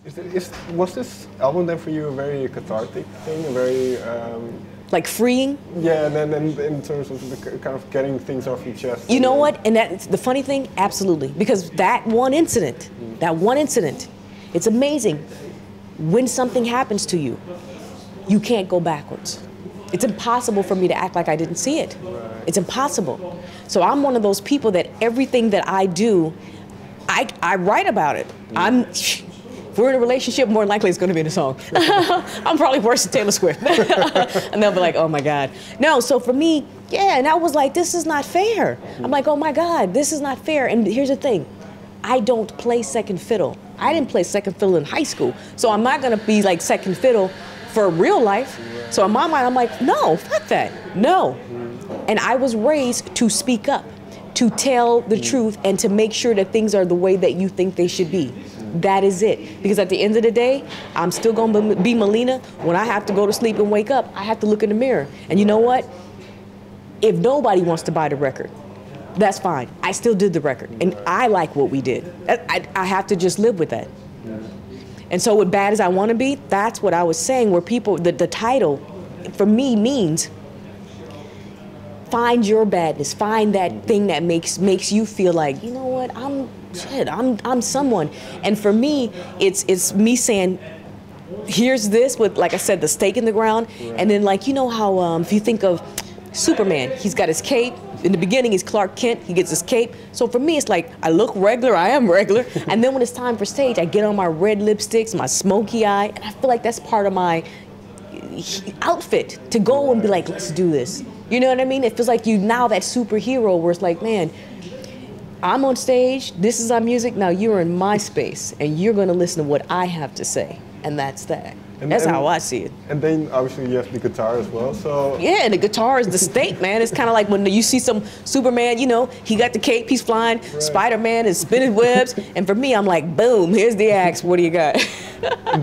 Was this album then for you a very cathartic thing, a very like freeing? yeah, and then in terms of the kind of getting things off your chest. You know what? And that's the funny thing, absolutely, because that one incident, it's amazing. When something happens to you, you can't go backwards. It's impossible for me to act like I didn't see it. Right. It's impossible. So I'm one of those people that everything that I do, I write about it. If we're in a relationship, more than likely it's going to be in a song. I'm probably worse than Taylor Swift. And they'll be like, oh my God. No, so for me, yeah, and I was like, this is not fair. I'm like, oh my God, this is not fair. And here's the thing, I don't play second fiddle. I didn't play second fiddle in high school. So I'm not going to be like second fiddle for real life. So in my mind, I'm like, no, fuck that, no. And I was raised to speak up, to tell the truth, and to make sure that things are the way that you think they should be. That is it. Because at the end of the day, I'm still gonna be Malina. When I have to go to sleep and wake up, I have to look in the mirror. And you know what? If nobody wants to buy the record, that's fine. I still did the record. And I like what we did. I have to just live with that. And so with Bad As I Wanna Be, that's what I was saying, where people, the title for me means find your badness, find that thing that makes you feel like, you know what, I'm someone. And for me, it's me saying, here's this with, like I said, the stake in the ground. And then, like, you know how if you think of Superman, he's got his cape. In the beginning, he's Clark Kent, he gets his cape. So for me, it's like, I look regular, I am regular. And then when it's time for stage, I get on my red lipsticks, my smoky eye, and I feel like that's part of my outfit to go and be like, let's do this. You know what I mean? It feels like you now that superhero where it's like, man, I'm on stage, this is our music, now you're in my space, and you're gonna listen to what I have to say, and that's that. That's how I see it. And then obviously you have the guitar as well, so... Yeah, and the guitar is the state, man. It's kind of like when you see some Superman, you know, he got the cape, he's flying, right. Spider-Man is spinning webs, and for me, I'm like, boom, here's the axe, what do you got?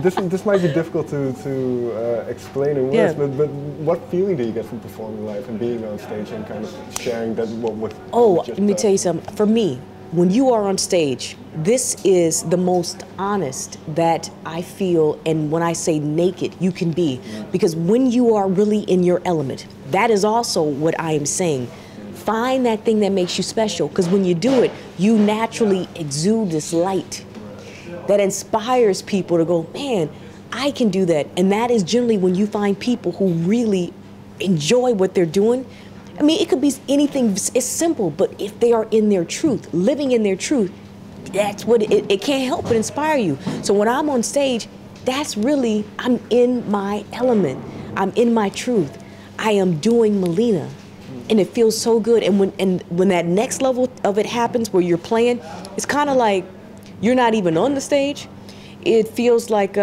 this might be difficult to explain in words, yeah. but what feeling do you get from performing live and being on stage and kind of sharing that with... Oh, let me tell you something. For me, when you are on stage, this is the most honest that I feel, and when I say naked, you can be. Because when you are really in your element, that is also what I am saying. Find that thing that makes you special, because when you do it, you naturally exude this light that inspires people to go, man, I can do that. And that is generally when you find people who really enjoy what they're doing. I mean, it could be anything, it's simple, but if they are in their truth, living in their truth, that's what it can't help but inspire you. So when I'm on stage, that's really, I'm in my element. I'm in my truth. I am doing Malina. And it feels so good. And when that next level of it happens where you're playing, it's kind of like you're not even on the stage. It feels like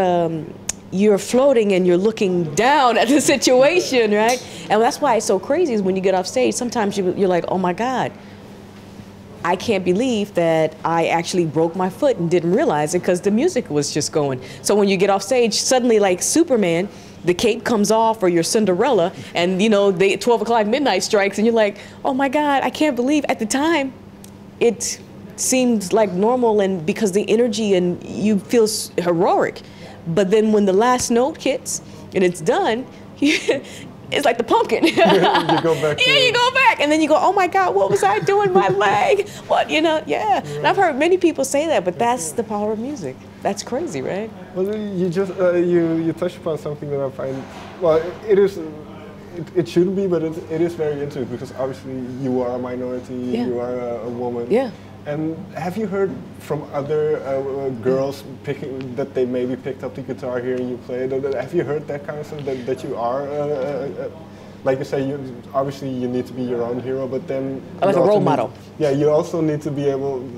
you're floating and you're looking down at the situation, right? And that's why it's so crazy is when you get off stage, sometimes you're like, oh my God, I can't believe that I actually broke my foot and didn't realize it because the music was just going. So when you get off stage, suddenly like Superman, the cape comes off, or you're Cinderella, and you know, 12 o'clock midnight strikes and you're like, oh my God, I can't believe. At the time, it seemed like normal, and because the energy and you feel heroic. But then when the last note hits and it's done, it's like the pumpkin. You go back. Yeah, you go back, and then you go, oh my God, what was I doing? My leg? What, you know? Yeah. And I've heard many people say that, but that's the power of music. That's crazy, right? Well, you just you touched upon something that I find, well, it shouldn't be, but it is very intimate, because obviously you are a minority, yeah. You are a woman. Yeah. And have you heard from other girls that they maybe picked up the guitar here and you play? Have you heard that kind of stuff, that you are, like you say, obviously you need to be your own hero, but then... Like a role model. Yeah, you also need to be able...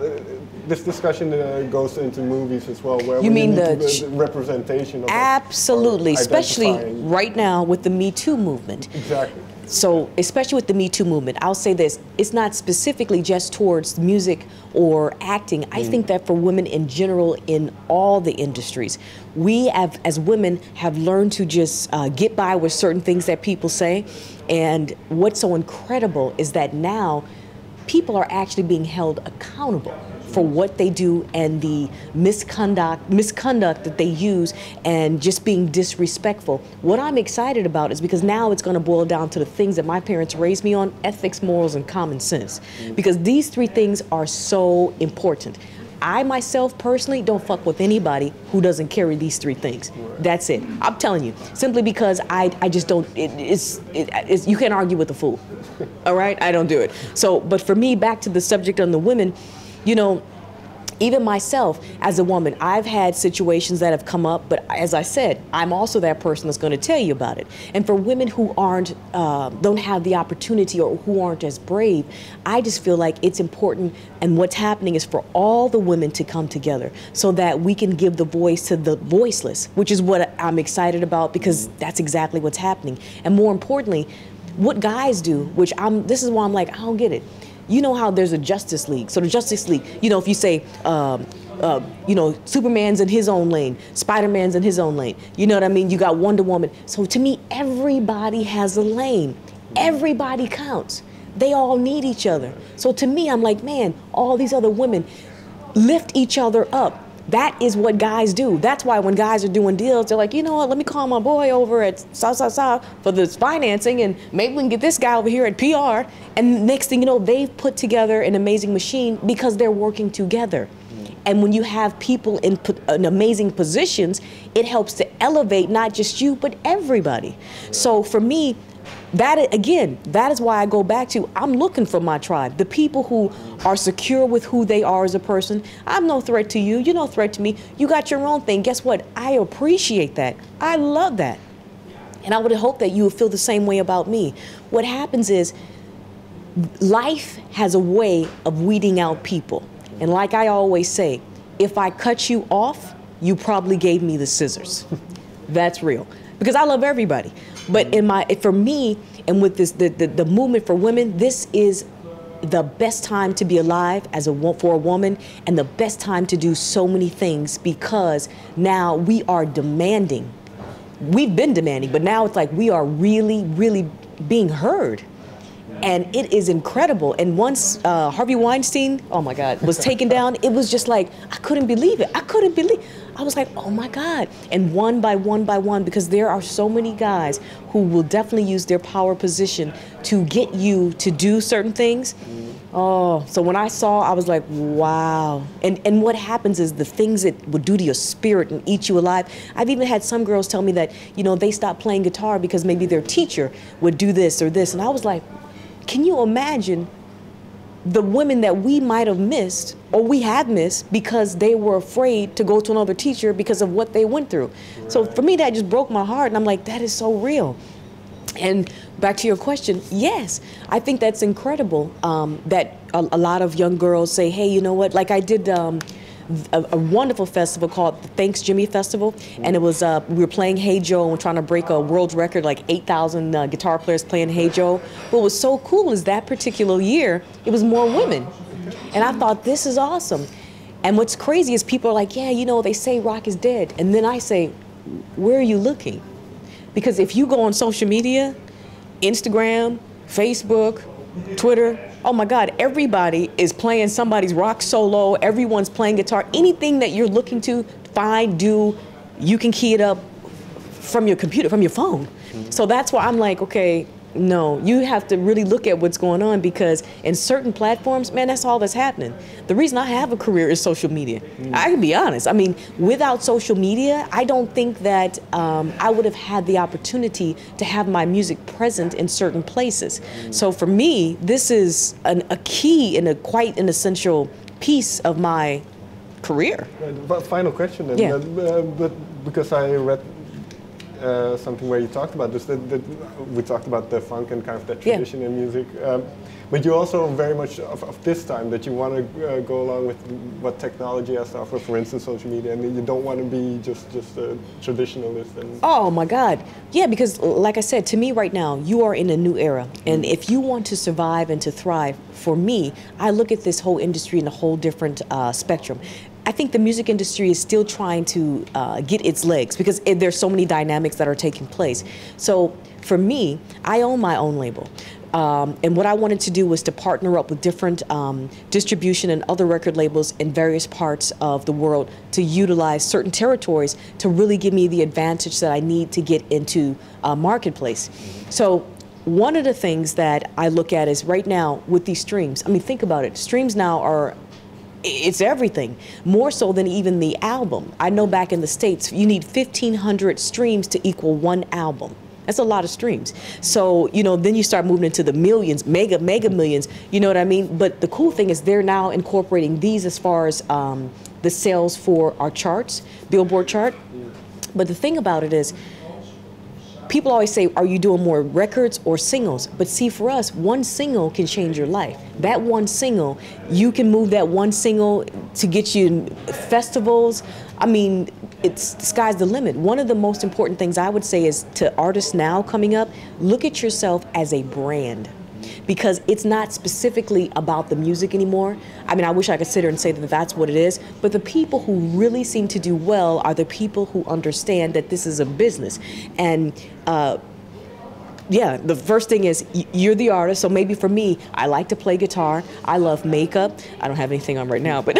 This discussion goes into movies as well, where you mean the representation of... Absolutely, especially right now with the Me Too movement. Exactly. So, especially with the Me Too movement, I'll say this, it's not specifically just towards music or acting. I think that for women in general, in all the industries, we have, as women, have learned to just get by with certain things that people say. And what's so incredible is that now people are actually being held accountable for what they do and the misconduct that they use and just being disrespectful. What I'm excited about is because now it's going to boil down to the things that my parents raised me on: ethics, morals, and common sense. Because these three things are so important. I myself personally don't fuck with anybody who doesn't carry these three things. That's it. I'm telling you, simply because I just don't. You can't argue with a fool. All right, I don't do it. So, but for me, back to the subject on the women, you know, even myself as a woman, I've had situations that have come up, but as I said, I'm also that person that's going to tell you about it. And for women who don't have the opportunity or who aren't as brave, I just feel like it's important, and what's happening is for all the women to come together so that we can give the voice to the voiceless, which is what I'm excited about, because that's exactly what's happening. And more importantly, what guys do, this is why I'm like, I don't get it. You know how there's a Justice League. So the Justice League, you know, if you say, you know, Superman's in his own lane, Spider-Man's in his own lane, you know what I mean? You got Wonder Woman. So to me, everybody has a lane. Everybody counts. They all need each other. So to me, I'm like, man, all these other women lift each other up. That is what guys do. That's why when guys are doing deals, they're like, you know what, let me call my boy over at for this financing, and maybe we can get this guy over here at PR. And next thing you know, they've put together an amazing machine because they're working together. And when you have people in amazing positions, it helps to elevate not just you, but everybody. So for me, that is why I go back to, I'm looking for my tribe, the people who are secure with who they are as a person. I'm no threat to you. You're no threat to me. You got your own thing. Guess what? I appreciate that. I love that. And I would hope that you would feel the same way about me. What happens is life has a way of weeding out people. And like I always say, if I cut you off, you probably gave me the scissors. That's real. Because I love everybody. But for me, and with this, the movement for women, this is the best time to be alive for a woman, and the best time to do so many things, because now we are demanding. We've been demanding, but now it's like we are really, really being heard. And it is incredible. And once Harvey Weinstein, oh my God, was taken down, it was just like, I couldn't believe it. I was like, oh my God. And one by one, because there are so many guys who will definitely use their power position to get you to do certain things. Oh, so when I saw, I was like, wow. And what happens is the things it would do to your spirit and eat you alive. I've even had some girls tell me that, you know, they stopped playing guitar because maybe their teacher would do this or this. And I was like, can you imagine the women that we might have missed, or we have missed, because they were afraid to go to another teacher because of what they went through? Right. So for me, that just broke my heart, and I'm like, that is so real. And back to your question, yes, I think that's incredible, that a lot of young girls say, hey, you know what, like I did a wonderful festival called the Thanks Jimmy Festival, and it was we were playing Hey Joe and trying to break a world record, like 8,000 guitar players playing Hey Joe. What was so cool is that particular year it was more women, and I thought, this is awesome. And what's crazy is people are like, yeah, you know, they say rock is dead, and then I say, where are you looking? Because if you go on social media, Instagram, Facebook, Twitter, oh my God, everybody is playing somebody's rock solo, everyone's playing guitar. Anything that you're looking to find, do, you can key it up from your computer, from your phone. So that's why I'm like, okay, no, you have to really look at what's going on, because in certain platforms, man, that's all that's happening. The reason I have a career is social media. I can be honest. I mean, without social media, I don't think that I would have had the opportunity to have my music present in certain places. So for me, this is a key and quite an essential piece of my career. But final question then, yeah. But because I read something where you talked about this, that we talked about the funk and kind of that tradition in music, but you also very much of this time that you want to go along with what technology has to offer, for instance, social media, and you don't want to be just a traditionalist. And oh my God, yeah, because like I said, to me right now, you are in a new era, and if you want to survive and to thrive, for me, I look at this whole industry in a whole different spectrum. I think the music industry is still trying to get its legs, because there's so many dynamics that are taking place. So for me, I own my own label. And what I wanted to do was to partner up with different distribution and other record labels in various parts of the world to utilize certain territories to really give me the advantage that I need to get into a marketplace. So one of the things that I look at is right now with these streams, I mean, think about it. Streams now are, it's everything, more so than even the album. I know back in the States, you need 1,500 streams to equal one album. That's a lot of streams. So, you know, then you start moving into the millions, mega millions, you know what I mean? But the cool thing is they're now incorporating these as far as the sales for our charts, Billboard chart. But the thing about it is, people always say, are you doing more records or singles? But see, for us, one single can change your life. That one single, you can move that one single to get you in festivals. I mean, it's the sky's the limit. One of the most important things I would say is to artists now coming up, look at yourself as a brand. Because it's not specifically about the music anymore. I mean, I wish I could sit here and say that that's what it is, but the people who really seem to do well are the people who understand that this is a business. And yeah, the first thing is you're the artist. So maybe for me, I like to play guitar. I love makeup. I don't have anything on right now, but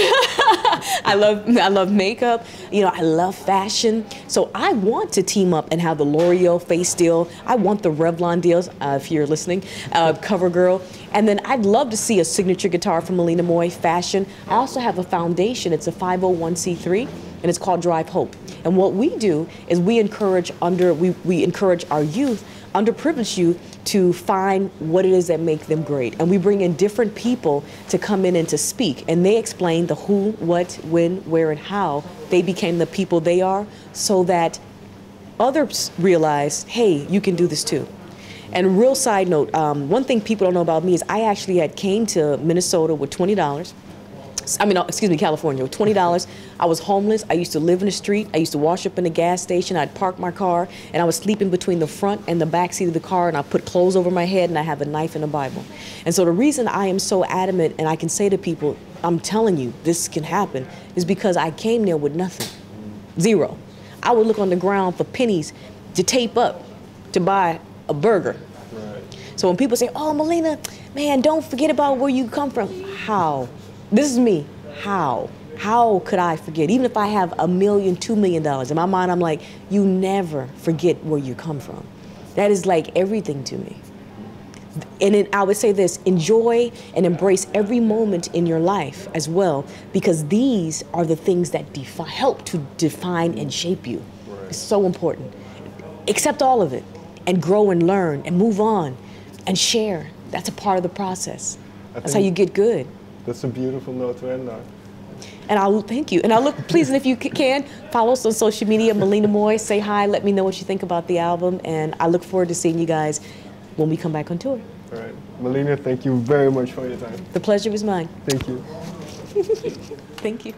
I love makeup. You know, I love fashion. So I want to team up and have the L'Oreal face deal. I want the Revlon deals, if you're listening, CoverGirl. And then I'd love to see a signature guitar from Malina Moye, fashion. I also have a foundation. It's a 501c3, and it's called Drive Hope. And what we do is we encourage our youth, underprivileged youth, to find what it is that make them great. And we bring in different people to come in and to speak. And they explain the who, what, when, where, and how they became the people they are, so that others realize, hey, you can do this too. And real side note, one thing people don't know about me is I actually came to Minnesota with $20. California with $20. I was homeless. I used to live in the street. I used to wash up in the gas station. I'd park my car, and I was sleeping between the front and the back seat of the car, and I put clothes over my head, and I have a knife and a Bible. And so the reason I am so adamant, and I can say to people, I'm telling you, this can happen, is because I came there with nothing. Zero. I would look on the ground for pennies to tape up to buy a burger. Right. So when people say, oh, Malina, man, don't forget about where you come from. How? This is me. How? How could I forget? Even if I have $1 million, $2 million, in my mind, I'm like, you never forget where you come from. That is like everything to me. And I would say this, enjoy and embrace every moment in your life as well, because these are the things that help to define and shape you. Right. It's so important. Accept all of it and grow and learn and move on and share. That's a part of the process. That's how you get good. That's a beautiful note to end on. And I'll thank you. And I'll look, please, and if you can, follow us on social media, Malina Moye. Say hi. Let me know what you think about the album. And I look forward to seeing you guys when we come back on tour. All right. Malina, thank you very much for your time. The pleasure was mine. Thank you. Thank you.